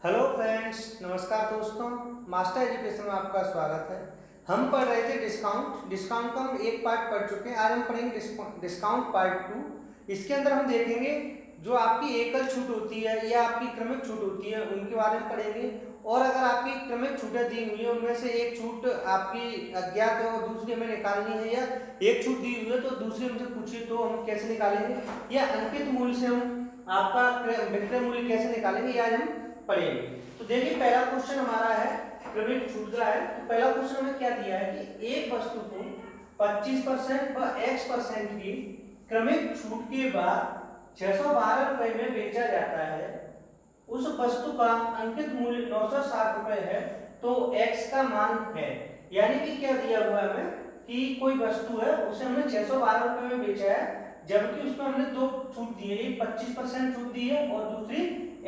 Hello friends, नमस्कार दोस्तों। Master education में आपका स्वागत है। हम पढ़ रहे थे डिस्काउंट का हम एक पार्ट पढ़ चुके हैं। आज हम पढ़ेंगे डिस्काउंट पार्ट 2। इसके अंदर हम देखेंगे जो आपकी एकल छूट होती है या आपकी क्रमिक छूट होती है उनके बारे में पढ़ेंगे। और अगर आपकी क्रमिक छूटें दी हुई है उनमें से एक छूट आपकी अज्ञात है और दूसरी हमें निकालनी है, या एक छूट दी हुई है तो दूसरी हमसे पूछिए तो हम कैसे निकालेंगे, या अंकित मूल्य से हम आपका विक्रय मूल्य कैसे निकालेंगे, या हम पढ़ेंगे। तो देखिए पहला क्वेश्चन हमारा है क्रमिक छूट का है। तो पहला क्वेश्चन हमें क्या दिया है कि एक वस्तु को 25% व x% की क्रमिक छूट के बाद 612 रुपए में बेचा जाता है। उस वस्तु का अंकित मूल्य 960 रुपए है, तो x का मान है। यानी कि क्या दिया हुआ है हमें कि कोई वस्तु है उसे हमने 612 रुपए में बेचा है, जबकि उसमें हमने दो छूट दी है, एक 25% छूट दी है और दूसरी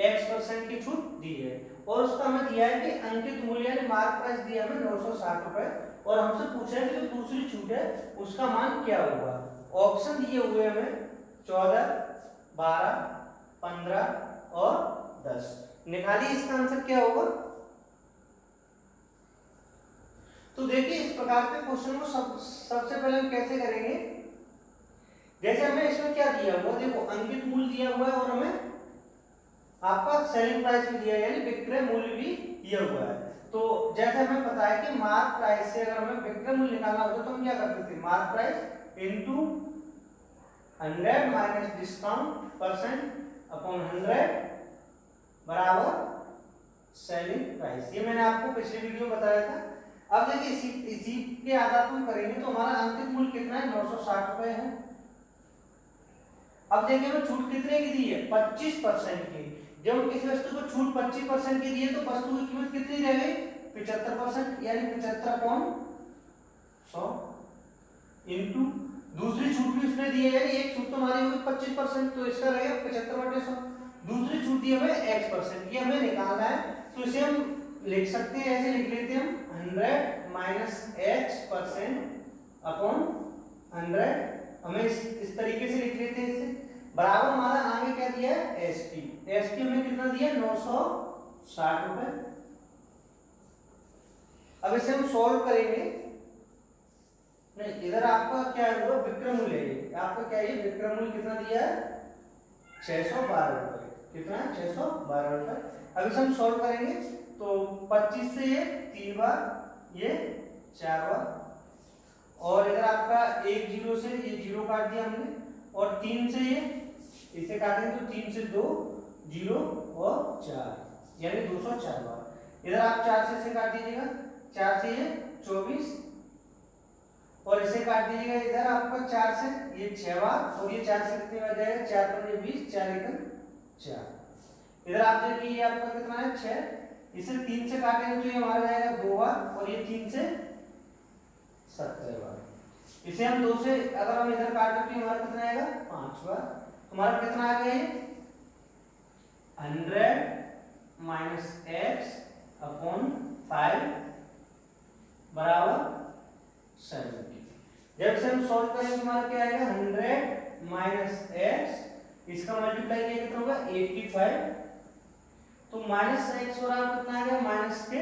x% की छूट दी है। और उसका हमें दिया है कि अंकित मूल्य यानी मार्क प्राइस दिया हमें 960 रुपए, और हमसे पूछा है कि जो दूसरी छूट है उसका मान क्या होगा। ऑप्शन दिए हुए हमें 14, 12, 15 और 10। निकालिए इसका आंसर क्या होगा। तो देखिए इस प्रकार के क्वेश्चन को सबसे पहले हम कैसे करेंगे। जैसे हमें इसमें क्या दिया हुआ, देखो अंकित मूल्य दिया हुआ है और हमें आपका सेलिंग प्राइस भी दिया है, यानी विक्रय मूल्य भी दिया हुआ है। तो जैसे हमें पता है कि मार्क प्राइस से अगर हमें विक्रय मूल्य निकालना होता तो हम क्या करते थे, mark price into 100 minus discount percent upon 100 बराबर सेलिंग प्राइस। ये मैंने आपको पिछले वीडियो में बताया था। अब देखिए इसी के आधार पर करेंगे तो हमारा अंकित मूल्य कितना है, 960 रुपए है। अब देखिए हमें छूट कितने की दी है, 25% की। जब किसी वस्तु को छूट 25% की दी है तो वस्तु की कीमत कितनी रह गई, 75%, यानी 75/100 इनटू दूसरी छूट भी उसने दी है, यानी एक छूट तो हमारी होगी 25%, तो इसका रहेगा 75/100। दूसरी छूट दी हमें x%, ये हमें निकालना है। तो इसे हम लिख सकते हैं, ऐसे लिख लेते हैं हम 100 माइनस x% अपॉन 100। हमें इस तरीके से लिख लेते हैं इसे, बराबर हमारा आगे क्या दिया है, एसपी हमें कितना दिया, 960 रुपए। अब इसे हम सॉल्व करेंगे। नहीं, इधर आपका क्या है, वो विक्रय मूल्य है। आपका क्या है, विक्रय मूल्य कितना दिया है, 612 रुपए। कितना है, 612 रुपए। अब इसे हम सॉल्व करेंगे तो 25 से ये 3 बार, ये 4 बार, और इधर आपका एक जीरो से ये जीरो काट दिया हमने, और 3 से ये इसे काटेंगे तो 3 से 2 0 और 4, यानी 204 बार। इधर आप 4 से इसे काट दीजिएगा, 4 से ये 24, और इसे काट दीजिएगा इधर आपका 4 से ये 6 बार, और ये 4 से कितने बार जाएगा, 4 पर ये 20, 4 एकम 4। इधर आप देखिए ये आपका कितना है, 6। इसे 3 से काटेंगे तो ये हमारा जाएगा 2 बार, और ये 3 से 17 बार। इसे हम 2 से अगर हम इधर काटें तो हमारा कितना आएगा, 5 बार। हमारा कितना आ गया ये, 100 माइनस x अपॉन 5 बराबर 70। जब से हम सॉल्व करेंगे हमारा क्या आएगा, 100 माइनस x, इसका मल्टीप्लाई किया कितना होगा, 85। तो माइनस x बराबर कितना आ गया, माइनस के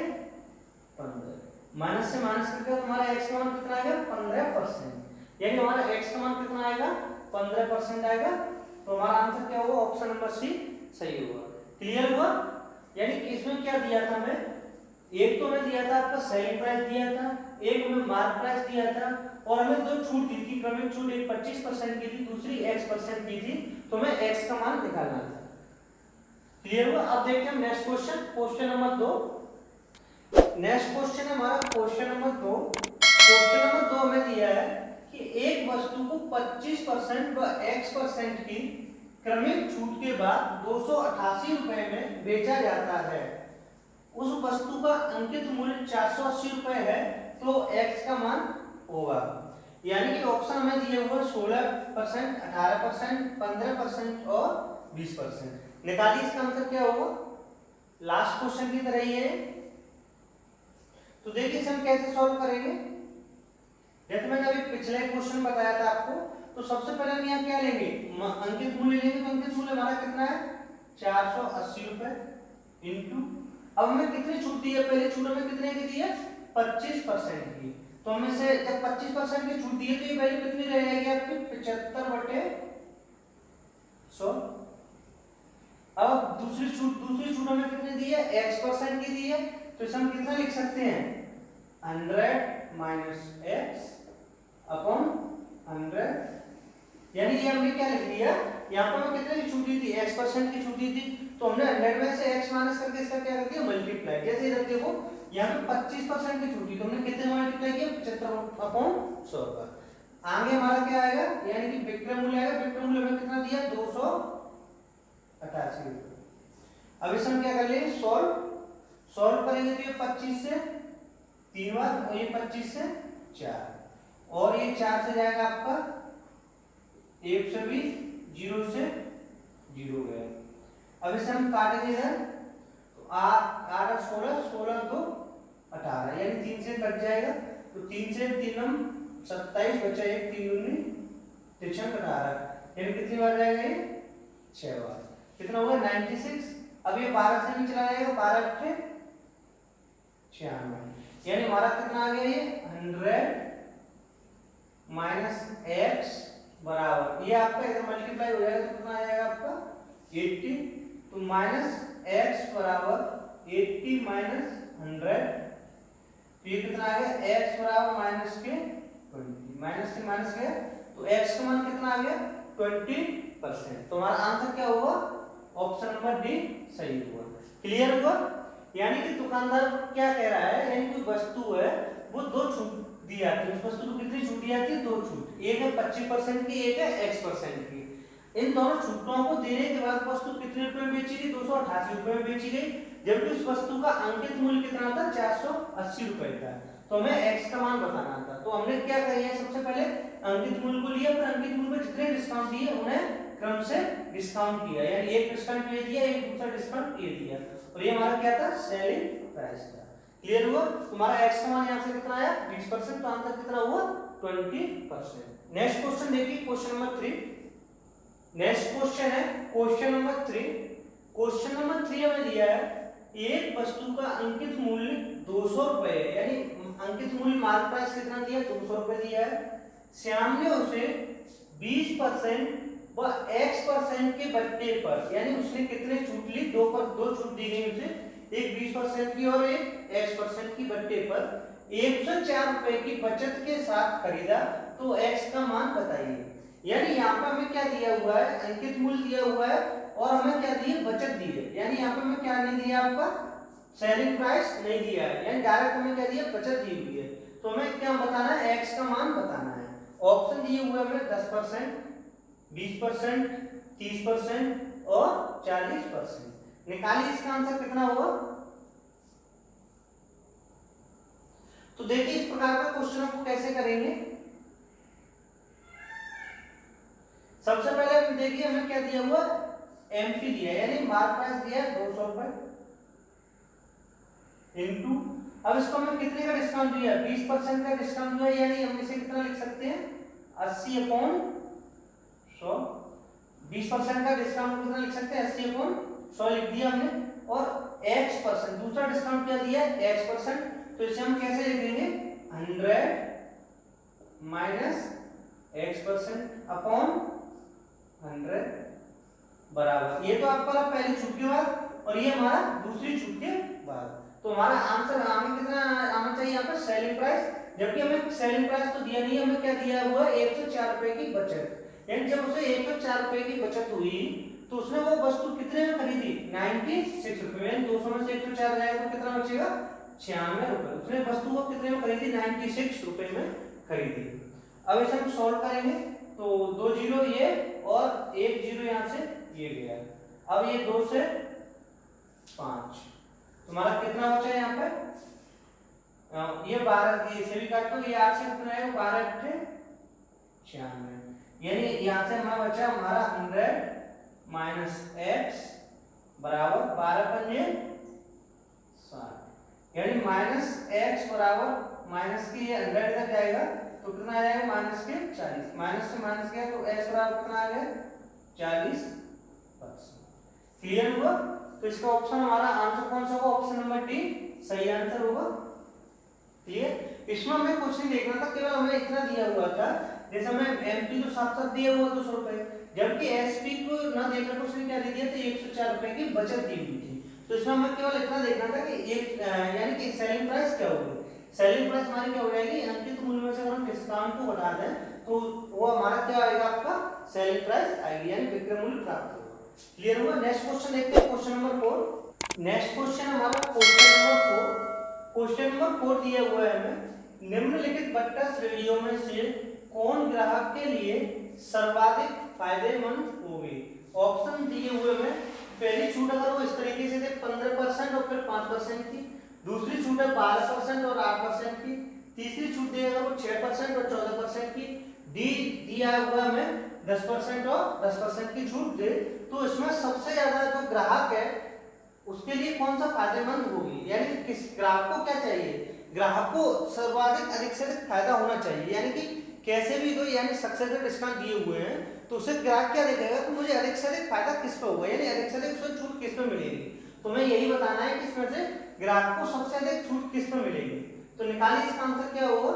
15। माइनस से माइनस करके हमारा x का मान कितना आएगा, 15%, यानी हमारा x का मान कितना आएगा, 15% आएगा। तो हमारा आंसर क्या होगा, ऑप्शन नंबर सी सही होगा। क्लियर हुआ। यानी कि इसमें क्या दिया था हमें, एक तो हमें दिया था आपका सेलिंग प्राइस दिया था, एक हमें मार्क प्राइस दिया था, और हमें दो छूट दी थी, क्रमिक छूट, एक 25% की थी, दूसरी x% की थी। तो हमें x का मान निकालना था। क्लियर हुआ। अब देखते हैं next question, question number 2। Next question है हमारा क्वेश्चन नंबर 2। क्वेश्चन नंबर 2 हमें दिया है कि एक वस्तु को 25% व x% की क्रमिक छूट के बाद 288 रुपए में बेचा जाता है। उस वस्तु का अंकित मूल्य 480 रुपए है, तो x का मान होगा। यानी कि ऑप्शन हमें दिए हुए 16%, 18%, 15% और 20%। निकालिए इसका आंसर क्या होगा। लास्ट क्वेश्चन की तरह ही है। तो देखिए इसे हम कैसे सॉल्व करेंगे। जैसे मैंने अभी पिछले क्वेश्चन बताया था आपको, तो सबसे पहले हम यहाँ क्या लेंगे, अंकित मूल्य लेंगे। तो अंकित मूल्य हमारा कितना है, 480 रुपए इंटू, अब हमें कितनी छूट दी है, पहले छूट हमें कितने की दी है 25% की, तो हमें से जब 25% की छूट दी है तो ये वैल्यू कितनी रह जाएगी आपकी 75/100। अब दूसरी छूट हमें कितनी दी है x% की दी है, तो इसे हम कितना लिख सकते हैं 100 माइनस x अपॉन 100, यानी ये हमने क्या लिख दिया, यहाँ पर हमें कितने की छूट दी थी x% की छूट दी थी, तो हमने 100 में से x माइनस करके इसका क्या कर दिया मल्टीप्लाई, जैसे इधर देखो यहाँ पे 25% की छूट थी तो हमने कितने मल्टीप्लाई किया 75/100 का। आगे हमारा क्या आएगा, यानी कि विक्रय मूल्य आएगा, विक्रय मूल्य हमें कितना दिया 288 रुपए। अब इसे हम क्या कर लेंगे सॉल्व करेंगे, तो ये 25 से 3 बार और ये 25 से 4 और ये 4 से जाएगा आपका 120, 0 से 0 गया। अब इसे हम काटेंगे इधर, तो 8 8 16 16 2 18, यानी 3 से कट जाएगा, तो 3 से 3 हम 27 बचा 1 3 19 3 18, यानी कितनी बार जाएगा ये 6 बार, कितना होगा 96। अब ये 12 से भी चला जाएगा, 12 8 96, यानी हमारा कितना आ गया ये 100 माइनस x बराबर, ये आपका इधर मल्टीप्लाई हो जाएगा तो कितना आ जाएगा आपका 80, तो माइनस x बराबर 80 माइनस 100, तो ये कितना आ गया x बराबर माइनस के 20, माइनस के माइनस के, तो x का मान कितना आ गया 20%, तो हमारा आंसर क्या होगा ऑप्शन नंबर डी सही हुआ। क्लियर हुआ, यानी कि दुकानदार क्या कह रहा है, यानी कोई वस्तु है वो दो छूट दी जाती है, उस वस्तु को कितनी छूट दी जाती है दो छूट, एक है 25% की, एक है x% की। इन दोनों छूटों को देने के बाद वस्तु कितने रुपए में बेची गई 288 रुपए में बेची गई, जबकि उस वस्तु का अंकित मूल्य कितना था 480 रुपए था, तो हमें x का मान बताना था। तो हमने क्या किया, सबसे पहले अंकित मूल्य को लिया, फिर अंकित मूल्य पर जितने डिस्काउंट दिए उन्हें क्रम से डिस्काउंट किया, यानी एक डिस्काउंट ये दिया, एक दूसरा डिस्काउंट ये दिया, और ये हमारा क्या था सेलिंग प्राइस था। क्लियर हुआ, तुम्हारा x का मान यहाँ से कितना आया 20%, तो आंसर कितना हुआ 20%। नेक्स्ट क्वेश्चन देखिए, क्वेश्चन नंबर 3। नेक्स्ट क्वेश्चन है क्वेश्चन नंबर 3। क्वेश्चन नंबर 3 हमें दिया है एक वस्तु का अंकित मूल्य 200 रुपए, यानी अंकित मूल्य मार्क प्राइस कितना दिया 200 रुपए दिया है, श्याम ने उसे 20% व x% के बट्टे पर, यानी उसने कितने छूट ली, दो छूट दी गई उसे, एक 20% की और एक x% की बट्टे पर 104 रुपए की बचत के साथ खरीदा, तो x का मान बताइए। यानी यहाँ पे हमें क्या दिया हुआ है अंकित मूल्य दिया हुआ है और हमें क्या दी है बचत दी है, यानी यहाँ पे हमें क्या नहीं दिया आपका सेलिंग प्राइस नहीं दिया है, यानी डायरेक्ट हमें क्या दिया बचत दी हुई है, तो हमें क्या बताना है x का मान बताना है। ऑप्शन दिए हुए हमें 10%, 20%, 30% और 40%, निकालिए इसका आंसर कितना होगा। तो देखिए इस प्रकार का क्वेश्चन आपको कैसे करेंगे। सबसे पहले हम देखिए हमें क्या दिया हुआ एमपी दिया, यानी मार्क प्राइस दिया 200 रुपए इनटू, अब इसको हमें कितने का डिस्काउंट दिया 20% का डिस्काउंट दिया, यानी हम इसे कितना लिख सकते हैं 80/100, 20% का डिस्काउंट कितना लिख सकते हैं 80/100 लिख दिया हमने, और x% दूसरा डिस्काउंट क्या दिया x%, तो इसे हम कैसे लिख देंगे 100 माइनस x% अपॉन 100 बराबर, ये तो आपका पहली छूट के बाद और ये हमारा दूसरी छूट के बाद, तो हमारा आंसर हमें कितना आना चाहिए यहाँ पर सेलिंग प्राइस, जबकि हमें सेलिंग प्राइस तो दिया नहीं, हमें क्या दिया हुआ 104 रुपए की बचत, यानी जब उसे 104 रुपए की बचत हुई तो उसने वो वस्तु कितने में खरीदी 96 रुपए में, 200 में से 104 जाएगा तो कितना बचेगा 96 रुपए, उसने वस्तु को कितने में खरीदी 96 रुपए में खरीदी। अब इसे हम सॉल्व करेंगे, तो 2 जीरो ये और 1 जीरो यहाँ से ये गया, अब ये 2 से 5, तुम्हारा कितना बचा है यहाँ पे ये 12, इसे भी काट दो, ये 8 से कितना है 12 8 96, यानी यहाँ से हमारा बचा हमारा 100 माइनस x बराबर 12 पंजे 60, यानी माइनस x बराबर माइनस की ये 100 इधर जाएगा तो कितना आ जाएगा माइनस के 40, माइनस से माइनस किया तो x बराबर कितना आ गया 40%। क्लियर हुआ, तो तो इसका ऑप्शन हमारा आंसर कौन सा होगा, ऑप्शन नंबर डी सही आंसर होगा। ठीक है, इसमें हमें कुछ नहीं देखना था, केवल हमें इतना दिया हुआ था, जैसे हमें एमपी तो साथ साथ दिया हुआ 200 रुपए, जबकि एसपी को ना देखकर उसने क्या दे दिया था 104 रुपए की बचत दी हुई थी। तो इसमें हमें केवल इतना देखना था कि एक यानी कि सेलिंग प्राइस क्या होगी। सेलिंग प्राइस हमारी क्या हो जाएगी, अंकित मूल्य में से अगर हम डिस्काउंट को घटा दें तो वो हमारा क्या आएगा, आपका सेलिंग प्राइस आएगी, यानी विक्रय मूल्य प्राप्त होगा। क्लियर हुआ। नेक्स्ट क्वेश्चन देखते हैं, क्वेश्चन नंबर 4। नेक्स्ट क्वेश्चन हमारा क्वेश्चन नंबर 4। क्वेश्चन नंबर 4 दिया हुआ है हमें, निम्नलिखित बट्टा श्रेणियों में से कौन ग्राहक के लिए सर्वाधिक फायदेमंद होगी। ऑप्शन दिए हुए में पहली छूट अगर वो इस तरीके से दे 15% और फिर 5% की, दूसरी छूट है 12% और 8% की, तीसरी छूट देगा वो 6% और 14% की, डी दिया हुआ हमें 10% और 10% की छूट दे। तो इसमें सबसे ज्यादा जो ग्राहक है उसके लिए कौन सा फायदेमंद होगी, यानी किस ग्राहक को क्या चाहिए, ग्राहक को सर्वाधिक अधिक से अधिक फायदा होना चाहिए, यानी कि कैसे भी कोई यानी सक्सेसफुल डिस्काउंट दिए हुए हैं तो उसे ग्राहक क्या देखेगा कि मुझे अधिक से अधिक फायदा किस पे होगा, यानी अधिक से अधिक उसे छूट किस पे मिलेगी। तो मैं यही बताना है कि इसमें से ग्राहक को सबसे अधिक छूट किस पे मिलेगी। तो निकालिए इसका आंसर क्या होगा।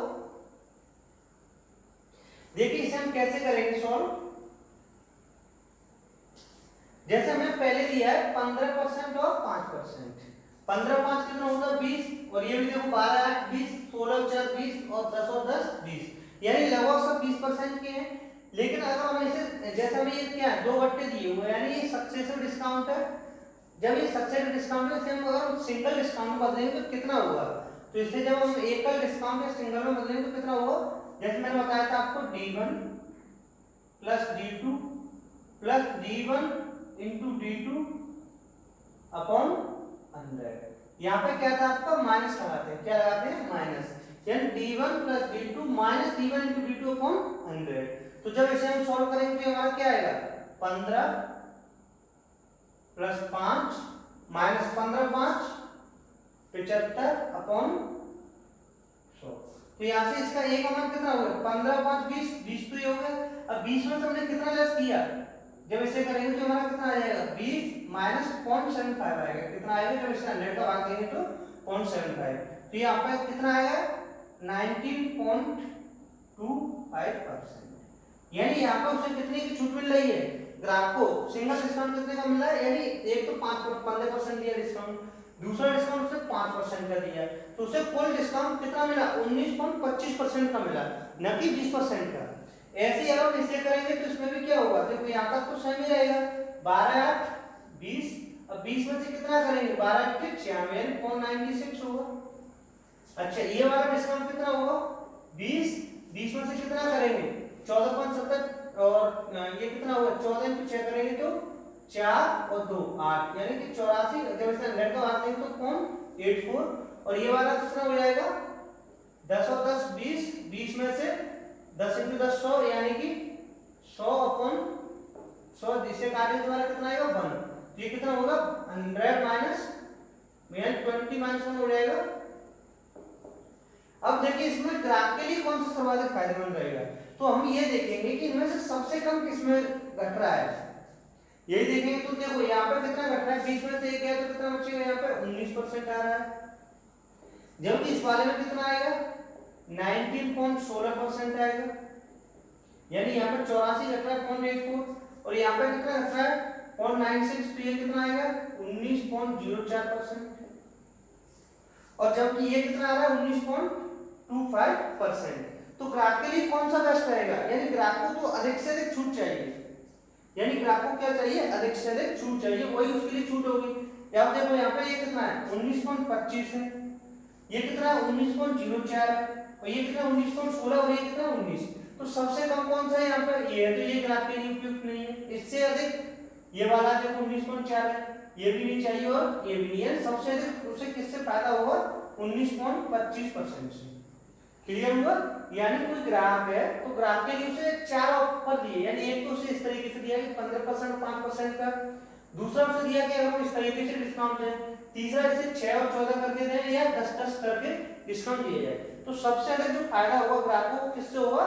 देखिए इसे हम कैसे करेंगे सॉल्व। जैसे हमने पहले दिया है 15% और 5%, 15 5 कितना होगा 20, और ये भी देखो 12 8 20, 16 4 20 और 10 और 10 20, यानी लगभग सब 20% के हैं। लेकिन अगर हम इसे जैसे हम ये क्या है 2 बट्टे दिए हुए यानी ये सक्सेसिव डिस्काउंट है, जब ये सक्सेसिव डिस्काउंट है हम अगर सिंगल डिस्काउंट बदलेंगे तो कितना होगा, तो इससे जब हम एकल डिस्काउंट या सिंगल में बदलेंगे तो कितना होगा, जैसे मैंने बताया था आपको D1 plus D2 plus D1 into D2 upon 100। यहाँ पे क्या था आपका माइनस लगाते हैं, क्या लगाते हैं माइनस, यानी D1 plus D2 minus D1 into D2 upon 100। तो जब इसे हम सॉल्व करेंगे तो हमारा क्या आएगा 15 प्लस 5 माइनस 15 5 75 अपॉन 100। तो यहाँ से इसका एक अमाउंट कितना हो गया 15 5 20, 20 तो ये हो गया। अब 20 में से हमने कितना लेस किया, जब इसे करेंगे तो हमारा कितना आ जाएगा 20 माइनस 0.75 आएगा, कितना आएगा जब इसे 100 का भाग देंगे तो 0.75। तो यहाँ पे कितना आएगा 19.25%, यानी यहाँ पे उसे कितने की छूट मिल रही है ग्राहक को, सिंगल डिस्काउंट कितने का मिल रहा है, यानी एक तो 15% दिया डिस्काउंट, दूसरा डिस्काउंट उसे 5% का दिया, तो उसे कुल डिस्काउंट कितना मिला 19.25% का मिला, न कि 20% का। ऐसे ही अगर इसे करेंगे तो इसमें भी क्या होगा, देखो यहाँ तक तो सेम ही रहेगा 12 8 20, अब 20 में से कितना करेंगे 12 8 96 यानी 0.96 होगा। अच्छा ये वाला डिस्काउंट कितना होगा 20 में से कितना करेंगे 14.70 और ये कितना होगा 14 इंटू 6 करेंगे तो 4 और 2 8, यानी कि 84, जब इसे 100 का भाग देंगे तो 0.84, और ये वाला कितना हो जाएगा 10 और 10 20, 20 में से 10 इंटू 10 100, यानी कि 100 अपॉन 100, जिससे काटेंगे तुम्हारा कितना आएगा 1, तो ये कितना होगा 100 माइनस 20 माइनस 1 हो जाएगा। अब देखिए इसमें ग्राहक के लिए कौन सा सर्वाधिक फायदेमंद रहेगा, तो हम ये देखेंगे कि इनमें से सबसे कम किसमें घट रहा है, यही देखेंगे। तो देखो यहाँ पे कितना घट रहा है 20 में से एक है तो कितना बचेगा यहाँ पे 19% आ रहा है, जबकि इस वाले में कितना आएगा 19.16% आएगा, यानी यहाँ पे 84 घट रहा है 0.84, और यहाँ पे कितना घट रहा है 0.96, तो ये कितना आएगा 19.04%, और जबकि ये कितना आ रहा है 19.25%। तो ग्राहक के लिए कौन सा बेस्ट रहेगा, यानी ग्राहक को तो अधिक से अधिक छूट चाहिए, यानी ग्राहक को क्या चाहिए अधिक से अधिक छूट चाहिए, वही उसके लिए छूट होगी। यहाँ देखो यहाँ पे ये कितना है 19.25 है, ये कितना है 19.04 है, और ये कितना 19.16 और ये कितना 19, तो सबसे कम कौन सा है यहाँ पे ये है, तो ये ग्राहक के लिए उपयुक्त नहीं है। इससे अधिक ये वाला देखो 19.4 है, ये भी नहीं चाहिए और ये भी नहीं है, सबसे अधिक उसे किससे फायदा होगा 19.25% से। क्लियर हुआ। यानी कोई ग्राहक है तो ग्राहक के लिए उसे 4 ऑफर दिए, यानी एक तो उसे इस तरीके से दिया कि 15% 5% का, दूसरा उसे दिया कि अगर हम इस तरीके से डिस्काउंट दें, तीसरा इसे 6 और 14 करके दें या 10 करके डिस्काउंट दिया जाए, तो सबसे अधिक जो फायदा होगा ग्राहकों को किससे होगा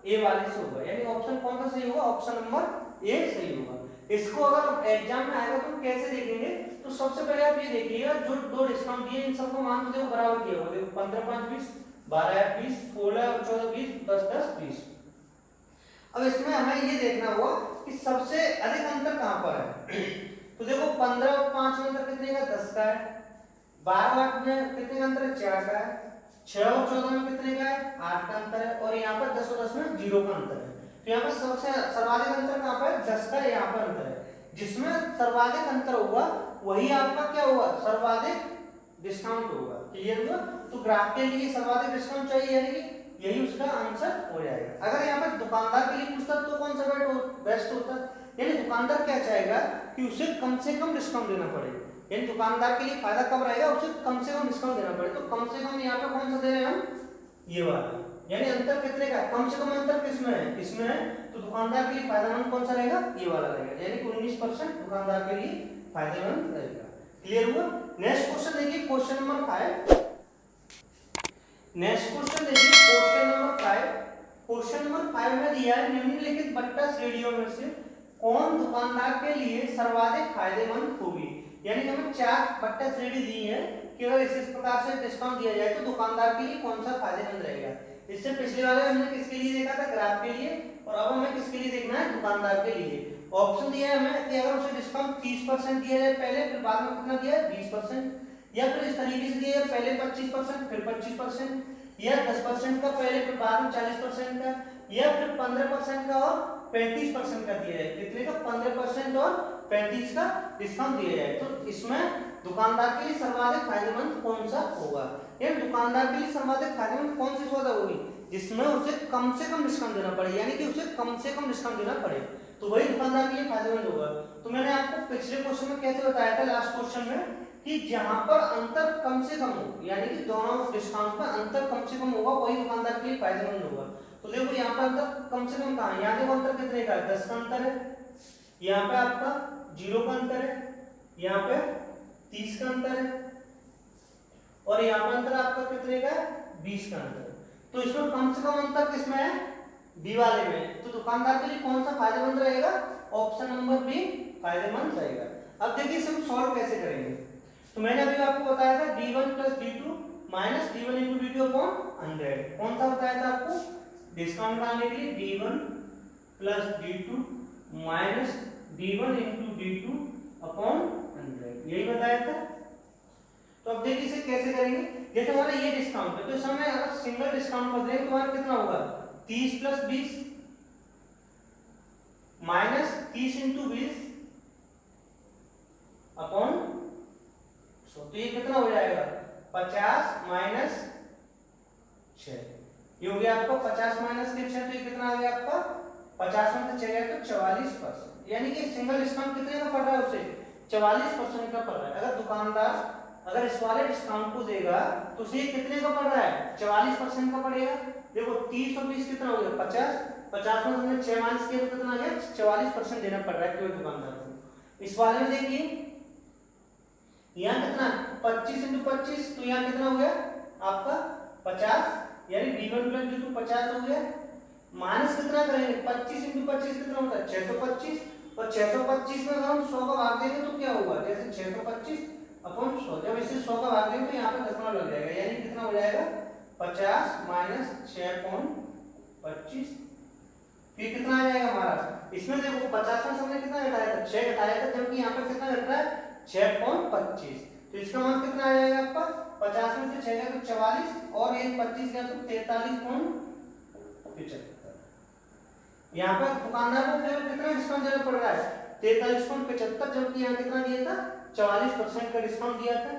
ए वाले से होगा, यानी ऑप्शन कौन सा सही होगा ऑप्शन नंबर ए सही होगा। इसको अगर एग्जाम में आएगा तो कैसे देखेंगे, तो सबसे पहले आप ये देखिएगा जो दो डिस्काउंट दिए इन सबको मान तो देखो बराबर किया होगा, देखो 15 5 20, 12 20, 16 और 14 20, 10 10 20। अब इसमें हमें ये देखना होगा कि सबसे अधिक अंतर कहां पर है। तो देखो 15 और 5 में अंतर कितने का, 10 का है। 12 और 8 में कितने का अंतर है, 4 का है। 6 और 14 में कितने का है, 8 का अंतर है। और यहाँ पर 10 और 10 में 0 का अंतर है। तो यहाँ पर सबसे सर्वाधिक अंतर कहां पर है, 10 का यहाँ पर अंतर है। जिसमें सर्वाधिक अंतर होगा वही आपका क्या होगा, सर्वाधिक डिस्काउंट होगा। क्लियर हुआ। तो ग्राहक के लिए सर्वाधिक डिस्काउंट चाहिए, यानी कि यही उसका आंसर हो जाएगा। अगर यहाँ पर दुकानदार के लिए पूछता तो कौन सा बेस्ट होता, यानी दुकानदार क्या चाहेगा कि उसे कम से कम डिस्काउंट देना पड़े, यानी दुकानदार के लिए फायदा कब रहेगा, उसे कम से कम डिस्काउंट देना पड़े। तो कम से कम यहाँ पे कौन सा दे रहे हैं हम, ये वाला, यानी अंतर कितने का, कम से कम अंतर किसमें है, इसमें है। तो दुकानदार के लिए फायदेमंद कौन सा रहेगा, ये वाला रहेगा, यानी कि 19% दुकानदार के लिए फायदेमंद रहेगा। क्लियर हुआ। नेक्स्ट क्वेश्चन देखिए, क्वेश्चन नंबर 5। नेक्स्ट क्वेश्चन देखिए क्वेश्चन नंबर 5। क्वेश्चन नंबर 5 में दिया है निम्नलिखित बट्टा श्रेणियों में से कौन दुकानदार के लिए सर्वाधिक फायदेमंद होगी। यानी हमें 4 बट्टा श्रेणी दी है कि अगर इस प्रकार से डिस्काउंट दिया जाए तो दुकानदार के लिए कौन सा फायदेमंद रहेगा। इससे पिछले वाले में हमने किसके लिए देखा था, ग्राहक के लिए, और अब हमें किसके लिए देखना है, दुकानदार के लिए। ऑप्शन दिया है हमें कि अगर उसे डिस्काउंट 30% दिया जाए पहले, फिर बाद में कितना दिया है 20%, या फिर इस तरीके से दिया है पहले 25% फिर 25%, या 10% का पहले फिर बाद में 40% का, या फिर 15% का और 35% का दिया जाए। कितने का, 15% और 35 का डिस्काउंट दिया जाए। तो इसमें दुकानदार के लिए सर्वाधिक फायदेमंद कौन सा होगा, यानी दुकानदार के लिए सर्वाधिक फायदेमंद कौन सी सौदा होगी जिसमें उसे कम से कम डिस्काउंट देना पड़े, यानी कि उसे कम से कम डिस्काउंट देना पड़े, तो वही दुकानदार के लिए फायदेमंद होगा। तो मैंने आपको पिछले क्वेश्चन में कैसे बताया था, लास्ट क्वेश्चन में, कि जहां पर अंतर कम से कम हो, यानी कि दोनों डिस्काउंट में अंतर कम से कम होगा, वही दुकानदार के लिए फायदेमंद होगा। तो देखो यहाँ पर अंतर कम से कम कहाँ है, यहाँ देखो अंतर कितने का है, 10 का अंतर है, यहाँ पे आपका 0 का अंतर है, यहाँ पे 30 का अंतर है, और यहाँ पर अंतर आपका कितने का है, 20 का अंतर। तो इसमें कम से कम अंतर किसमें है, बी वाले में। तो दुकानदार के लिए कौन सा फायदेमंद रहेगा, ऑप्शन नंबर बी फायदेमंद रहेगा। अब देखिए इसे हम सॉल्व कैसे करेंगे। तो मैंने अभी आपको बताया था d1 + d2 minus d1 × d2 upon 100। कौन सा बताया था आपको, डिस्काउंट निकालने के लिए d1 + d2 minus d1 × d2 upon 100, यही बताया था। तो अब देखिए इसे कैसे करेंगे। जैसे हमारा ये डिस्काउंट है, तो इस समय अगर सिंगल डिस्काउंट कर दें तो हमारा कितना होगा, 30 + 20 माइनस 30 × 20 अपॉन 100। तो ये कितना हो जाएगा, 50 माइनस 6, ये हो गया आपका 50 माइनस 6, तो ये कितना आ गया आपका, 50 में से 6 गया तो 44%, यानी कि सिंगल डिस्काउंट कितने का पड़ रहा है, उसे 44% का पड़ रहा है। अगर दुकानदार अगर इस वाले डिस्काउंट को देगा तो उसे कितने का पड़ रहा है, 44% का पड़ेगा। देखो 30 और 20 कितना हो गया, 50, 50 में हमने 6 माइनस किया तो कितना आ गया, 44% देना पड़ रहा है केवल दुकानदार को। इस वाले में देखिए यहाँ कितना, 25 × 25, तो यहाँ कितना हो गया आपका 50, यानी d1 + d2 50 हो गया, माइनस कितना करेंगे, 25 × 25 कितना होता है, 625, और 625 में अगर हम 100 का भाग देंगे तो क्या होगा, जैसे 625 अपॉन 100, जब इसे 100 का भाग देंगे तो यहाँ पे दशमलव लग जाएगा, यानी कितना हो जाएगा 50 माइनस 6/25, ये कितना आ जाएगा हमारा। इसमें देखो 50 में हमने कितना घटाया था, 6 घटाया था, जबकि यहाँ पर कितना घट रहा है 6/25, तो इसका मान कितना आ जाएगा आपका, 50 में से 6 गया तो 44, और 1 25 गया तो 43.75। यहाँ पर दुकानदार को केवल कितना डिस्काउंट देना पड़ रहा है, 43.75, जबकि यहाँ कितना दिया था, 44% का डिस्काउंट दिया था।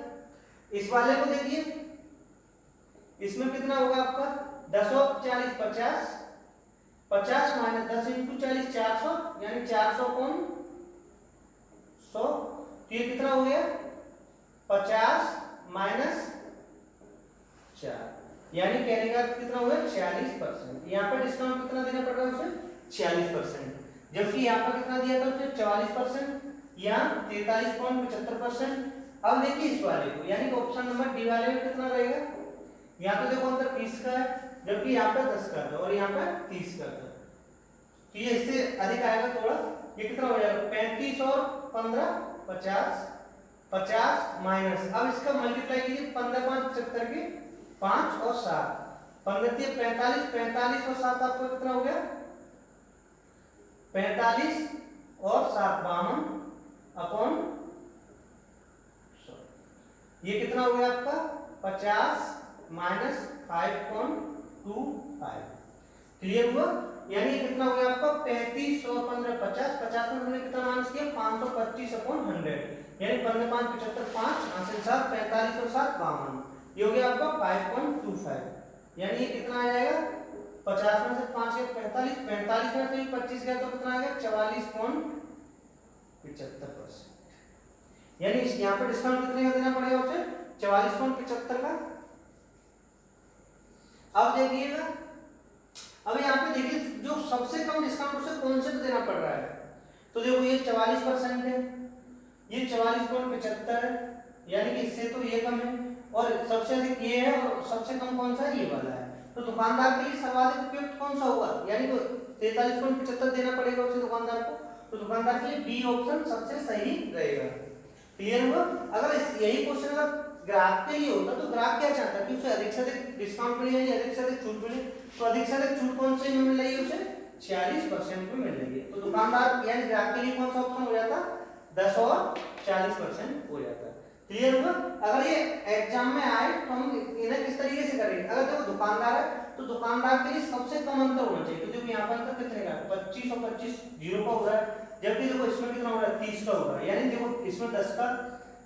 इस वाले को देखिए, इसमें कितना होगा आपका, 10 और 40 50, 50 माइनस 10 × 40 400, यानी 400 कौन 100, तो ये कितना हो गया 50 माइनस 4, यानी कहने का कितना हो गया 46%। यहाँ पर डिस्काउंट कितना देना पड़ रहा है उसे, 46%, जबकि यहाँ पर कितना दिया था उसे 44%, यहाँ 43.75%। अब देखिए इस वाले को, यानी कि ऑप्शन नंबर डी वाले में कितना रहेगा, यहाँ तो देखो अंतर 20 का है, जबकि यहाँ पर 10 का था और यहाँ पर 30 का था, तो ये इससे अधिक आएगा थोड़ा, ये कितना हो जाएगा 35 और 15 50, 50 माइनस, अब इसका मल्टीप्लाई कीजिए 15 5 75 के 5 और 7, 15 3 45, 45 और 7 आपको कितना हो गया 45 और 7 52 अपॉन, ये कितना हो गया आपका 50 माइनस 5.25। क्लियर हुआ? यानी कितना हो गया आपका 35 और 15 50, 50 में हमने कितना माइनस किया 525 अपॉन 100, यानी 15 5 75 5 आंसर 7 45 और 7 52, ये हो गया आपका 5.25। यानी ये कितना आ जाएगा 50 में से 5 गया 45, 45 में से 25 गया तो कितना आ गया 44.75%। यानी यहाँ पे डिस्काउंट कितने का देना पड़ेगा उसे 44.75 का। अब देखिएगा, अब यहाँ पे देखिए जो सबसे कम डिस्काउंट उसे कौन से देना पड़ रहा है, तो देखो ये 44% है, ये 44.75 है, यानी कि इससे तो ये कम है, और सबसे अधिक ये है, और सबसे कम कौन सा है ये वाला है। तो दुकानदार के लिए सर्वाधिक उपयुक्त कौन सा होगा, यानी कि 43.75 देना पड़ेगा उसे दुकानदार को, तो दुकानदार के लिए बी ऑप्शन सबसे सही रहेगा। क्लियर हुआ? अगर यही क्वेश्चन अगर ग्राहक के लिए होता तो ग्राहक क्या चाहता कि उसे अधिक से अधिक डिस्काउंट मिले या अधिक से अधिक छूट मिले, तो अधिक से अधिक छूट कौन से में मिल रही है उसे 46% में मिल रही है, तो दुकानदार यानी ग्राहक के लिए कौन सा ऑप्शन हो जाता 10 और 40% हो जाता है। क्लियर हुआ? अगर ये एग्जाम में आए तो हम इन्हें किस तरीके से करेंगे, अगर देखो दुकानदार है तो दुकानदार के लिए सबसे कम अंतर होना चाहिए, तो देखो यहाँ पर अंतर कितने का 25 और 25 जीरो का हो रहा है, जबकि देखो इसमें कितना हो रहा है 30 का हो रहा है, यानी देखो इसमें 10 का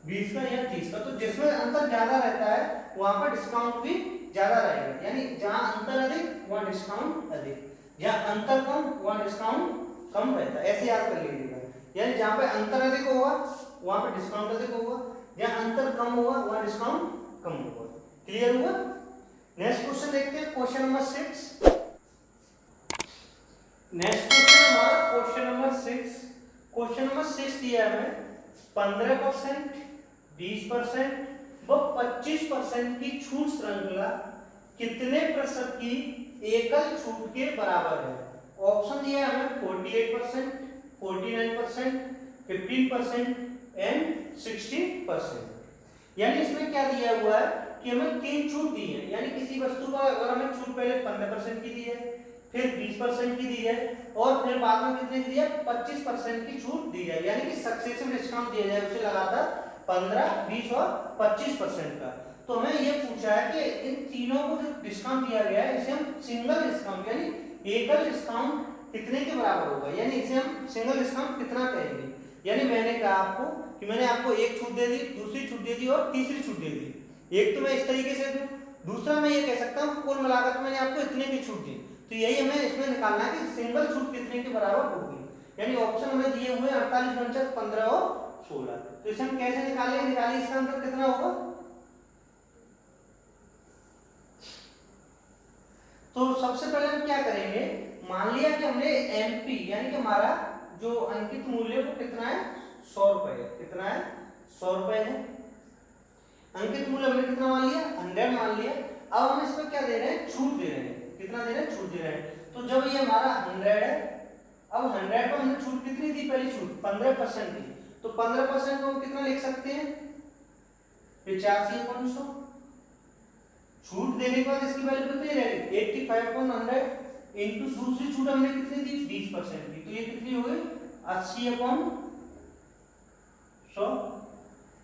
20 का या 30 का, तो जिसमें अंतर ज्यादा रहता है वहां पर डिस्काउंट भी ज्यादा रहेगा, यानी जहां अंतर अधिक वहां डिस्काउंट अधिक, जहां अंतर कम वहां डिस्काउंट कम रहता है, ऐसे याद कर लीजिएगा। यानी जहां पे अंतर अधिक होगा वहां पे डिस्काउंट अधिक होगा, जहां अंतर कम होगा वहां डिस्काउंट कम होगा। क्लियर हुआ? नेक्स्ट क्वेश्चन देखते हैं, क्वेश्चन नंबर 6। नेक्स्ट क्वेश्चन हमारा क्वेश्चन नंबर 6। क्वेश्चन नंबर 6 दिया है हमें 15%, 20% व 25% की छूट श्रृंखला कितने प्रतिशत की एकल छूट के बराबर है। ऑप्शन दिया है हमें 48%, 49%, 15% एंड 60%। यानी इसमें क्या दिया हुआ है कि हमें 3 छूट दी है, यानी किसी वस्तु पर अगर हमें छूट पहले 15% की दी है, फिर 20% की दी है, और फिर बाद में कितने की दी है 25% की छूट दी है, यानी कि सक्सेसिव डिस्काउंट दिया जाए उसे लगातार 15, 20 और 25% का। तो हमें ये पूछा है कि इन तीनों को जो डिस्काउंट दिया गया है इसे हम सिंगल डिस्काउंट यानी एकल डिस्काउंट कितने के बराबर होगा, यानी इसे हम सिंगल डिस्काउंट कितना कहेंगे। यानी मैंने कहा आपको कि मैंने आपको एक छूट दे दी, दूसरी छूट दे दी और तीसरी छूट दे दी। एक तो मैं इस तरीके से दूं, दूसरा मैं ये कह सकता हूं कुल मिलाकर मैंने आपको इतने की छूट दी, तो यही हमें इसमें निकालना है कि सिंगल छूट कितने के बराबर होगी। यानी ऑप्शन हमें दिए हुए 48, 49, 15 और 16। तो इसे हम कैसे निकालेंगे, निकालिए इसका आंसर कितना होगा। तो सबसे पहले हम क्या करेंगे, मान लिया कि हमने एमपी यानी कि हमारा जो अंकित मूल्य वो कितना है 100 रुपए, कितना है 100 रुपए है। अंकित मूल्य हमने कितना मान लिया 100 मान लिया। अब हम इसमें क्या दे रहे हैं, छूट दे रहे हैं, कितना दे रहे हैं, छूट दे रहे हैं। तो जब ये हमारा 100 है, अब 100 पर हमने छूट कितनी दी, पहली छूट 15% दी, तो 15% को हम कितना लिख सकते हैं 85/100। छूट देने के बाद इसकी वैल्यू कितनी रहेगी 85/100 इनटू दूसरी छूट हमने कितनी दी 20% दी, तो ये कितनी हो गई 80/100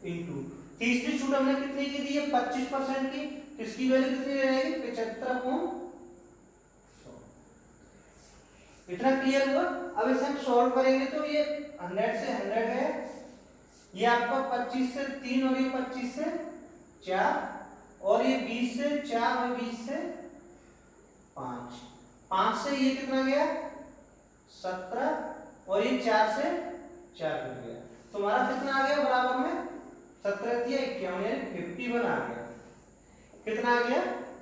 इनटू तीसरी छूट हमने कितनी की दी है 25% की, तो इसकी वैल्यू कितनी रहेगी 75/100। इतना क्लियर हुआ। अब इसे हम सॉल्व करेंगे तो ये 100 से 100 है, ये आपका 25 से 3 और ये 25 से 4 और ये 20 से 4 और 20 से 5, 5 से ये कितना गया 17 और ये 4 से 4 हो गया, तो हमारा कितना आ गया बराबर में 17 × 51 यानी 51 आ गया। कितना आ गया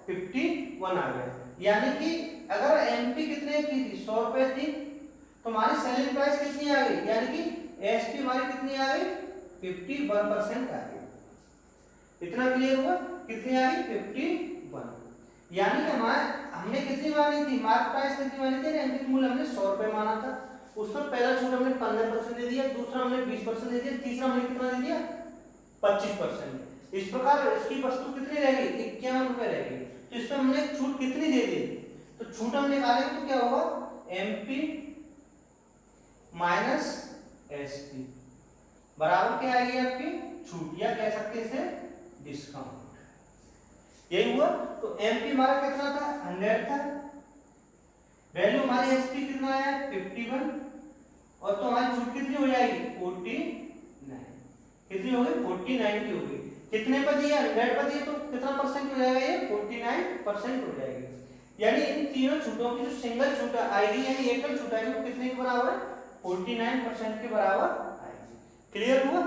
51 आ गया। यानी कि अगर एमपी कितने की थी 100 रुपए थी, तो हमारी सेलिंग प्राइस कितनी आ गई, यानी कि एसपी हमारी कितनी आ गई 51% आ गई। इतना क्लियर हुआ, कितनी आ गई 51। यानी कि हमने कितनी मानी थी, मार्क प्राइस कितनी मानी थी, एमपी मूल्य हमने 100 रुपए माना था, उसमें पहला छूट हमने 15% दे दिया, दूसरा हमने 20% दे दिया, तीसरा हमने कितना दे दिया 25%। इस प्रकार इसकी वस्तु कितनी रहेगी, 51 रुपए रहेगी। तो इसमें हमने छूट कितनी दे दी, तो छूट हम निकालेंगे तो क्या होगा, MP माइनस SP बराबर क्या आएगी आपकी छूट, या कह सकते हैं इसे डिस्काउंट। यही हुआ। तो MP हमारा कितना था, 100 था, वैल्यू हमारी SP कितना आया 51, और तो हमारी छूट कितनी हो जाएगी 49, कितनी हो गई 49 की हो गई। कितने पर दिया, 100 पर दिया, तो कितना परसेंट हो जाएगा ये 49% हो जाएगी। यानी इन तीनों छूटों की जो सिंगल छूट आएगी यानी एकल छूट आएगी वो कितने के बराबर है, 49% के बराबर आएगी। क्लियर हुआ।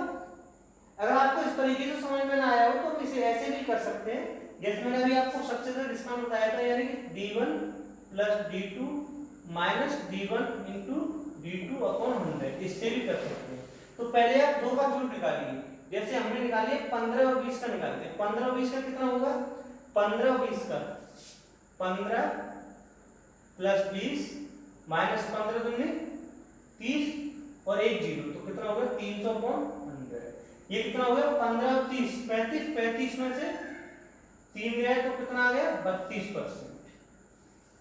अगर आपको इस तरीके से समझ में ना आया हो तो हम इसे ऐसे भी कर सकते हैं, जैसे मैंने अभी आपको सबसे ज्यादा डिस्काउंट बताया था, यानी कि D1 plus D2 minus D1 into D2 upon 100, इससे भी कर सकते हैं। तो पहले आप दो का छूट निकालिए, जैसे हमने निकाली 15 और 20 का निकालते हैं। 15 और 20 का कितना होगा, 15 और 20 का 15 प्लस 20 माइनस 15 दूनी 30 और एक जीरो, तो कितना होगा 300 अपॉन 100। ये कितना हो गया 15 और 30 35, 35 में से 3 गया तो कितना आ गया 32%।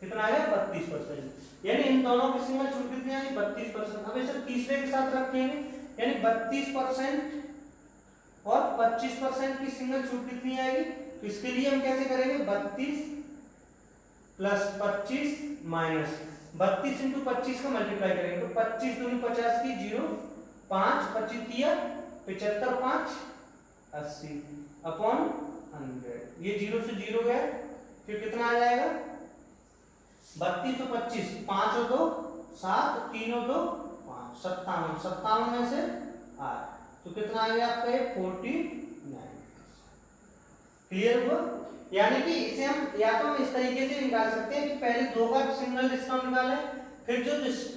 कितना आ गया 32%। यानी इन दोनों की सिंगल छूट कितनी आई 32%। अब इसे तीसरे के साथ रखेंगे, यानी 32% और 25% की सिंगल छूट कितनी आएगी। तो इसके लिए हम कैसे करेंगे, 32 प्लस 25 माइनस 32 इंटू 25 का मल्टीप्लाई करेंगे, तो 25 दूनी 50 की 0 5 25 दिया 75 5 80 अपॉन 100। ये 0 से 0 गया, फिर कितना आ जाएगा 32 और 25, 5 और 2 7, 3 और 2 5, 57, 57 में से 8, तो कितना आ गया आपका 49। क्लियर हुआ। यानी कि इसे हम या तो हम इस तरीके से निकाल सकते हैं कि पहले दो का सिंगल डिस्काउंट निकालें, फिर जो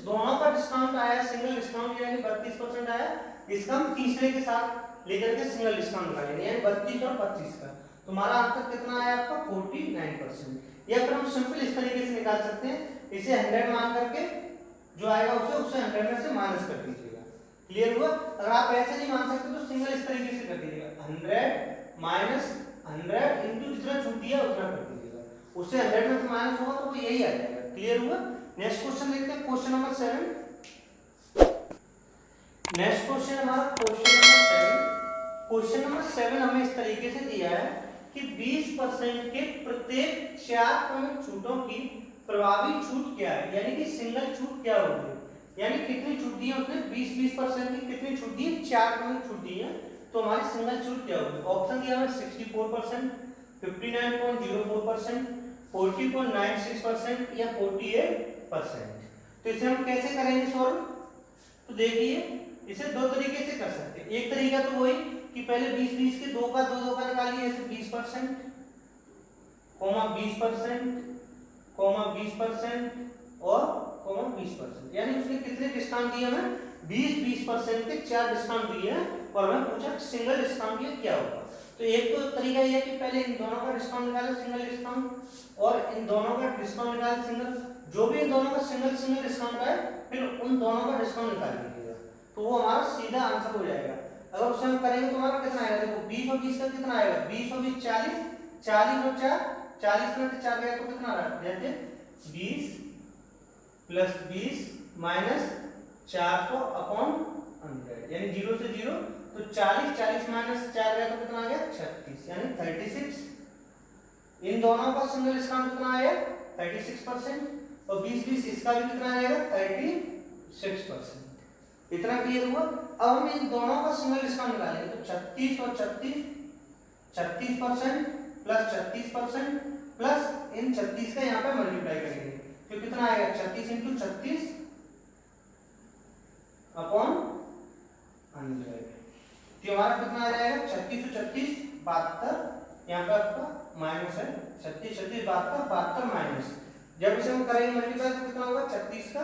दोनों का डिस्काउंट आया सिंगल डिस्काउंट यानी 32% आया, इसका हम तीसरे के साथ लेकर के सिंगल डिस्काउंट निकालेंगे, यानी 32 और 25 का। तुम्हारा आंसर कितना आया आपका 49%। या फिर हम सिंपल इस तरीके से निकाल सकते हैं, इसे 100 मान करके जो आएगा उसे 100 में से माइनस कर दीजिएगा। क्लियर हुआ। अगर आप ऐसे नहीं मान सकते तो सिंगल इस तरीके से कर दीजिएगा, 100 माइनस 100 इंटू जितना छूट दिया उतना कर दीजिएगा, उससे 100 में से माइनस होगा तो वो यही आ जाएगा। क्लियर हुआ। नेक्स्ट क्वेश्चन देखते हैं, क्वेश्चन नंबर 7। नेक्स्ट क्वेश्चन हमारा क्वेश्चन नंबर 7। क्वेश्चन नंबर 7 हमें इस तरीके से दिया है कि 20% के प्रत्येक 4 प्रमुख छूटों की प्रभावी छूट क्या है, यानी कि सिंगल छूट क्या होगी, यानी कितनी छूट दी है उसने 20% की कितनी छूट दी है, 4 प्रमुख छूट दी है, तो हमारी सिंगल छूट क्या होगी। ऑप्शन दिया है 64%, 59.04%, 40.96% या 48%। तो इसे हम कैसे करेंगे सॉल्व, तो देखिए इसे दो तरीके से कर सकते हैं। एक तरीका तो वही कि पहले 20 के दो का निकालिए, ऐसे 20%, 20% और 20%, यानी उसने कितने डिस्काउंट दिए हमें 20% के 4 डिस्काउंट दिए हैं, और हमें पूछा सिंगल डिस्काउंट ये क्या होगा। तो एक तो तरीका ये है कि पहले इन दोनों का डिस्काउंट निकालें सिंगल डिस्काउंट, और इन दोनों का डिस्काउंट निकालें सिंगल, जो भी इन दोनों का सिंगल डिस्काउंट आए फिर उन दोनों का डिस्काउंट निकाल लीजिएगा, तो वो हमारा सीधा आंसर हो जाएगा। अगर उसे हम करेंगे तो हमारा कितना आएगा, देखो 20 और 20 का कितना आएगा, 20 और 20 40, 40 और 4 40 में से 4 गया तो कितना आ रहा है, जैसे 20 प्लस 20 माइनस 400 अपॉन 100, यानी 0 से 0, तो 40 माइनस 4 गया तो कितना आ गया 36, यानी 36। इन दोनों का सिंगल डिस्काउंट कितना आया 36%, और 20 इसका भी कितना आएगा 36%। इतना क्लियर हुआ। अब हम इन दोनों का सिंगल डिस्काउंट निकालेंगे, तो 36 और 36, 36% प्लस 36% प्लस इन 36 का यहाँ पे मल्टीप्लाई करेंगे, तो कितना आएगा 36 इंटू 36 अपॉन 100, तो हमारा कितना आ जाएगा 36 और 36 72, यहाँ पे आपका माइनस है 36 36 72 72 माइनस, जब इसे हम करेंगे मल्टीप्लाई तो कितना होगा 36 का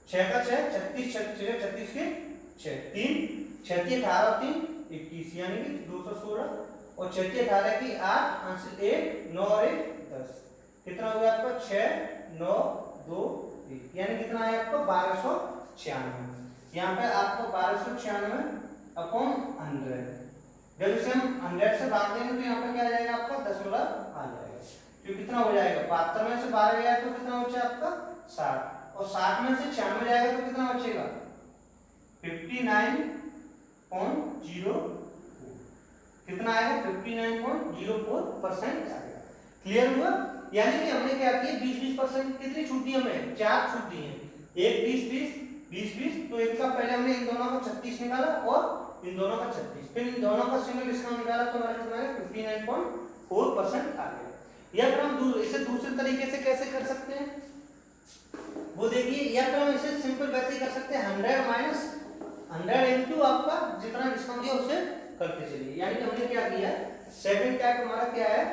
6 का 6 36 36 के 6 3 6 18 और 3 21, यानी कि 216, और 6 18 की 8 आंसर 1 9 और 1 10, कितना हो गया आपका 6 9 2 1, यानी कितना है आपको 1296। यहाँ पे आपको 1296 अपॉन 100 जब इसे हम 100 से भाग देंगे तो यहाँ पे क्या आ जाएगा आपका दशमलव आ जाएगा। तो कितना हो जाएगा, 72 में से 12 गया तो कितना बचा आपका 60, और 60 में से 96 जाएगा तो कितना बचेगा 59.04, कितना आएगा 59.04% आएगा। क्लियर हुआ? यानी कि हमने क्या किया 20-20% कितनी छूट दी हमें, 4 छूट दी है, एक 20-20 तो इनका पहले हमने इन दोनों का 36 निकाला और इन दोनों का 36, फिर इन दोनों का सिंगल डिस्काउंट निकाला तो हमारा कितना है 59.4% आ गया। या फिर हम इसे दूसरे तरीके से कैसे कर सकते हैं वो देखिए, या फिर हम इसे सिंपल वैसे ही कर सकते हैं 100 माइनस 100 इनटू आपका जितना डिस्काउंट दिया उसे करते चलिए। यानी कि हमने क्या किया, सेकंड टाइप हमारा क्या है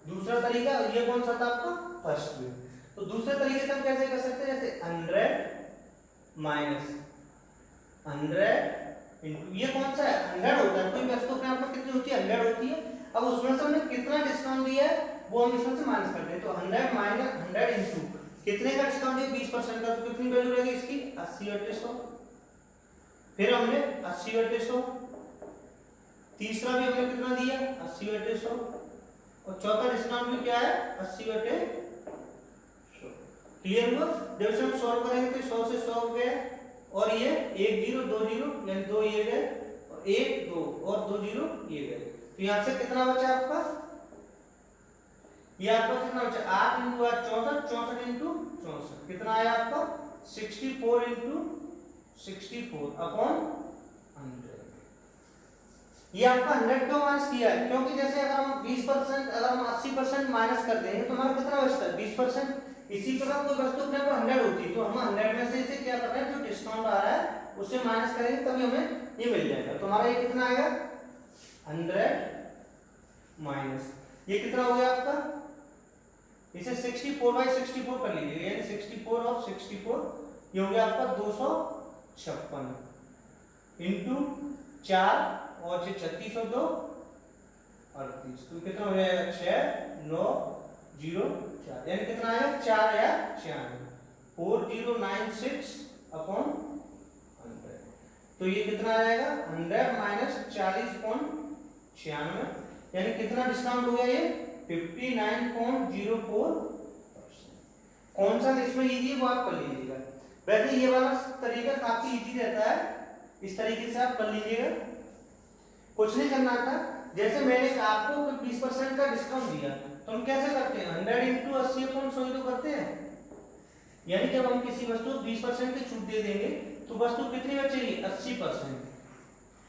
दूसरा तरीका, ये कौन सा था आपका फर्स्ट में। तो दूसरे तरीके से हम कैसे कर सकते हैं, जैसे 100 माइनस 100 इनटू ये कौन सा है 100 होता है, कोई वस्तु अपने आप में कितनी होती है 100 होती है। अब उसमें से हमने कितना डिस्काउंट दिया है वो हम इसमें से माइनस करते हैं। तो 100 माइनस 100 इनटू कितने का डिस्काउंट दिया 20% का, तो कितनी वैल्यू रहेगी इसकी 80/100। फिर हमने 80/100, तीसरा भी हमने कितना दिया 80/100, और चौथा डिस्काउंट भी क्या है 80/100। क्लियर हुआ? जब से हम सॉल्व करेंगे तो 100 से 100 गए और ये 1 0 2 0 यानी 2 ये गए और 1 2 और 2 0 ये गए। तो यहां से कितना बचा आपका, ये आपका कितना बचा 8 × 8 64, 64 × 64 कितना आया आपका 64 × 64 अपॉन 100। ये आपका 100 क्यों माइनस किया है, क्योंकि जैसे अगर हम 20% अगर हम 80% माइनस कर देंगे तो हमारा कितना बचता है 20%। इसी प्रकार कोई वस्तु अपने पर 100 होती तो हम 100 में से इसे क्या कर रहे हैं जो डिस्काउंट आ रहा है उससे माइनस करेंगे तभी हमें ये मिल जाएगा। तो हमारा ये कितना आएगा 100 माइनस ये कितना हो गया आपका, इसे 64/64 कर लीजिए, यानी 64 और 64 ये हो गया आपका 256 इनटू 4 और 36 और 2 38, तो कितना हो जाएगा 6 9 0 4 यानी कितना आएगा 4 या 96 4096 अपॉन 100। तो ये कितना आएगा 100 माइनस 40.96 यानी कितना डिस्काउंट हो गया ये 59.04%। कौन सा इसमें इजी है वो आप कर लीजिएगा। वैसे ये वाला तरीका काफी इजी रहता है, इस तरीके से आप कर लीजिएगा। कुछ नहीं करना था, जैसे मैंने आपको 20% का डिस्काउंट दिया तो हम कैसे करते हैं 100 × 80/100 तो करते हैं। यानी जब हम किसी वस्तु को 20% की छूट दे देंगे तो वस्तु कितनी बचेगी 80%।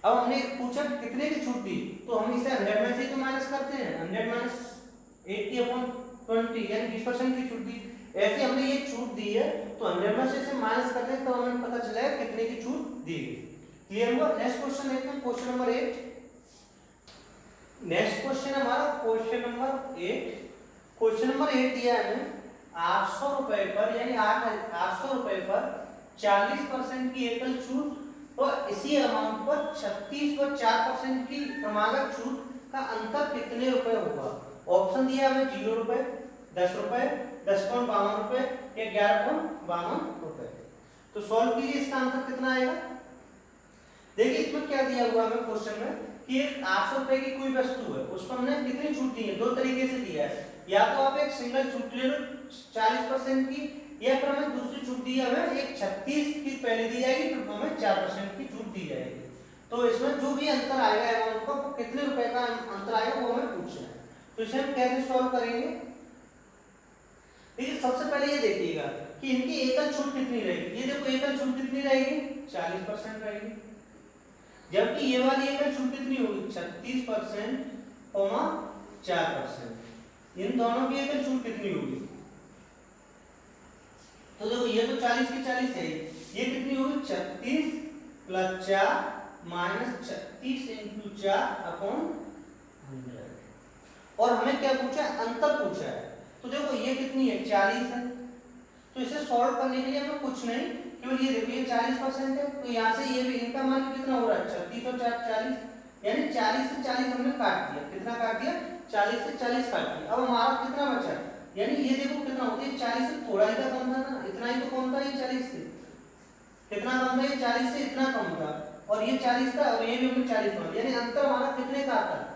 अब हमने पूछा कितने की छूट दी तो हम इसे 100 में से तो माइनस करते हैं, 100 माइनस 80/20 यानी 20% की छूट दी। ऐसे हमने ये छूट दी है तो 100 में से इसे माइनस करते हैं तो हमें पता चलेगा कितने की छूट दी गई। क्लियर हुआ? नेक्स्ट क्वेश्चन देखते हैं, क्वेश्चन नंबर 8। नेक्स्ट क्वेश्चन हमारा क्वेश्चन नंबर 8। क्वेश्चन नंबर 8 दिया है हमें 800 रुपए पर यानी 800 रुपए पर 40% की एकल छूट और इसी अमाउंट पर 36.4% की क्रमागत छूट का अंतर कितने रुपए होगा। ऑप्शन दिया हमें 0 रुपए 10 रुपए 10.52 रुपए या 11.52 रुपए। तो सॉल्व कीजिए, इसका आंसर कितना आएगा। देखिए इसमें क्या दिया हुआ हमें क्वेश्चन में कि एक 800 रुपए की कोई वस्तु है उसको हमने कितनी छूट दी है, दो तरीके से दिया है। या तो आप एक सिंगल छूट ले लो 40% की, या फिर हमें दूसरी छूट दी है हमें एक 36 की पहले दी जाएगी फिर हमें 4% की छूट दी जाएगी। तो इसमें जो भी अंतर आएगा अमाउंट का कितने रुपए का अंतर आएगा वो हमें पूछना है। तो इसे हम कैसे सॉल्व करेंगे। देखिए सबसे पहले ये देखिएगा कि इनकी एकल छूट कितनी रहेगी। ये देखो एकल छूट कितनी रहेगी 40% रहेगी, जबकि ये वाली एकल छूट कितनी होगी 36%, 4%। इन दोनों की एकल छूट कितनी होगी, तो देखो ये तो 40 की 40 है, ये कितनी होगी 36 + 4 - 36 × 4 अपॉन 100। और हमें क्या पूछा है अंतर पूछा है। तो देखो ये कितनी है 40 है, तो इसे सॉल्व करने के लिए हमें कुछ नहीं केवल ये देखो ये 40% है तो यहाँ से ये भी इनका मान कितना हो रहा है 36 और 4 40 यानी 40 से 40 हमने काट दिया। कितना काट दिया 40 से 40 काट दिया। अब हमारा कितना बचा यानी ये देखो कितना होता है 40 से थोड़ा ही कम था ना, इतना ही तो कम था ये 40 से कितना कम था, ये 40 से इतना कम था और ये 40 था और ये भी हमने 40 मान, यानी अंतर हमारा कितने का आता है,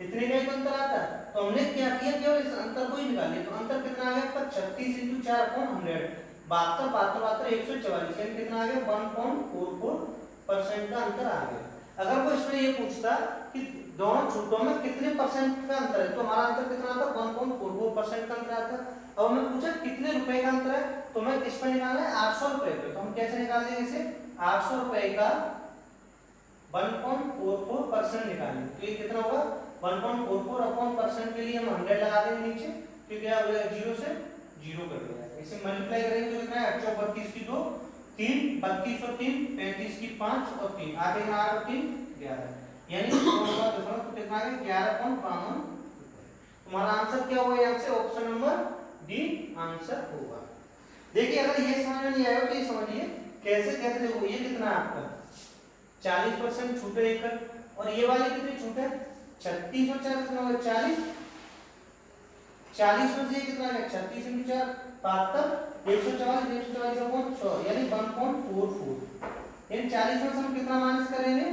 इतने का ही तो अंतर आता है। तो हमने क्या किया, केवल इस अंतर को ही निकाल लिया। तो अंतर कितना आ गया आपका 36 × 4/100, 72 144, यानी कितना आ गया 1.44% का अंतर आ गया। अगर कोई इसमें ये पूछता कि दोनों छूटों में कितने परसेंट का अंतर है, तो हमारा अंतर कितना आता, 1.44% का अंतर आता। अब हमें पूछा कितने रुपए का अंतर है, तो मैं किस पे निकालना है, 800 रुपए पे। तो हम कैसे निकाल देंगे इसे, 800 रुपए का 1.44% निकालेंगे। तो ये कितना होगा 1.44% के लिए हम 100 लगा देंगे नीचे, तो क्या हो जाएगा 0 से 0 कर देगा। इसे मल्टीप्लाई करेंगे तो कितना है 8 × 32 की 2, 3 32 और 3 35 की 5 और 3 आगे 8 और 3 11, यानी तो कितना है 11.52। तुम्हारा आंसर क्या होगा, यहाँ से ऑप्शन नंबर डी आंसर होगा। देखिए अगर ये समझ में नहीं आया तो ये समझिए कैसे कैसे। देखो ये कितना है आपका 40% छूट है एक, और ये वाली कितनी छूट है 36 और 4 कितना होगा 40, 40 में से ये कितना है 36 × 4 72, 144 144 यानी 1.44, यानी 40 में से हम कितना माइनस करेंगे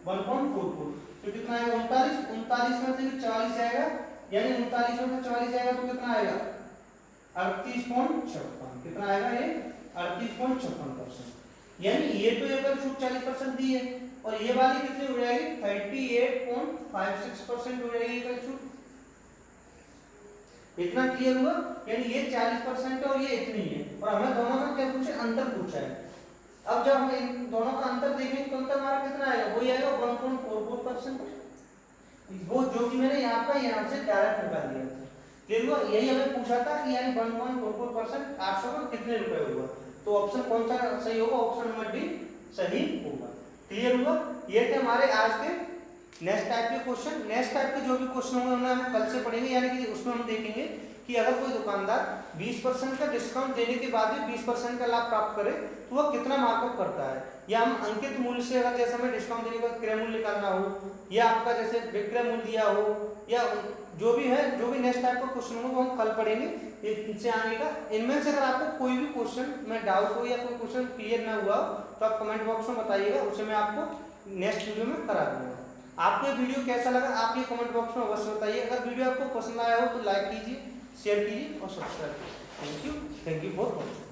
1.44, तो कितना आएगा 39, 39 में से भी 44 आएगा, यानी 39 में से 44 आएगा तो कितना आएगा 38.56, कितना आएगा ये 38.56%। यानी ये तो ये पर छूट 40% दी है, और ये वाली कितनी हो जाएगी 38.56% हो जाएगी कल छूट। इतना क्लियर हुआ, यानी ये 40% है और ये इतनी है, और हमें दोनों का क्या पूछे, अंतर पूछा है। अब जब हम इन दोनों का अंतर देखेंगे तो अंतर हमारा कितना आएगा, वही आएगा 1.44%, वो जो कि मैंने यहाँ पर यहाँ से डायरेक्ट निकाल दिया था। क्लियर हुआ, यही हमें पूछा था कि यानी 1.44% 800 का कितने रुपए हुआ, तो ऑप्शन कौन सा सही होगा, ऑप्शन नंबर डी सही होगा। क्लियर हुआ, ये थे हमारे आज के नेक्स्ट टाइप के क्वेश्चन। नेक्स्ट टाइप के जो भी क्वेश्चन होंगे हम कल से पढ़ेंगे, यानी कि उसमें हम देखेंगे कि अगर कोई दुकानदार 20% का डिस्काउंट देने के बाद भी 20% का लाभ प्राप्त करे तो वह कितना मार्कअप करता है, या हम अंकित मूल्य से अगर जैसे हमें डिस्काउंट देने के बाद क्रय मूल्य निकालना हो, या आपका जैसे विक्रय मूल्य दिया हो, या जो भी है, जो भी नेक्स्ट टाइप का क्वेश्चन होगा वो हम कल पढ़ेंगे। इनसे आने का, इनमें से अगर आपको कोई भी क्वेश्चन में डाउट हो या कोई क्वेश्चन क्लियर ना हुआ तो आप कमेंट बॉक्स में बताइएगा, उसे मैं आपको नेक्स्ट वीडियो में करा दूंगा। आपको ये वीडियो कैसा लगा आप ये कमेंट बॉक्स में अवश्य बताइए। अगर वीडियो आपको पसंद आया हो तो लाइक कीजिए, शेयर कीजिए और सब्सक्राइब कीजिए। Thank you for watching.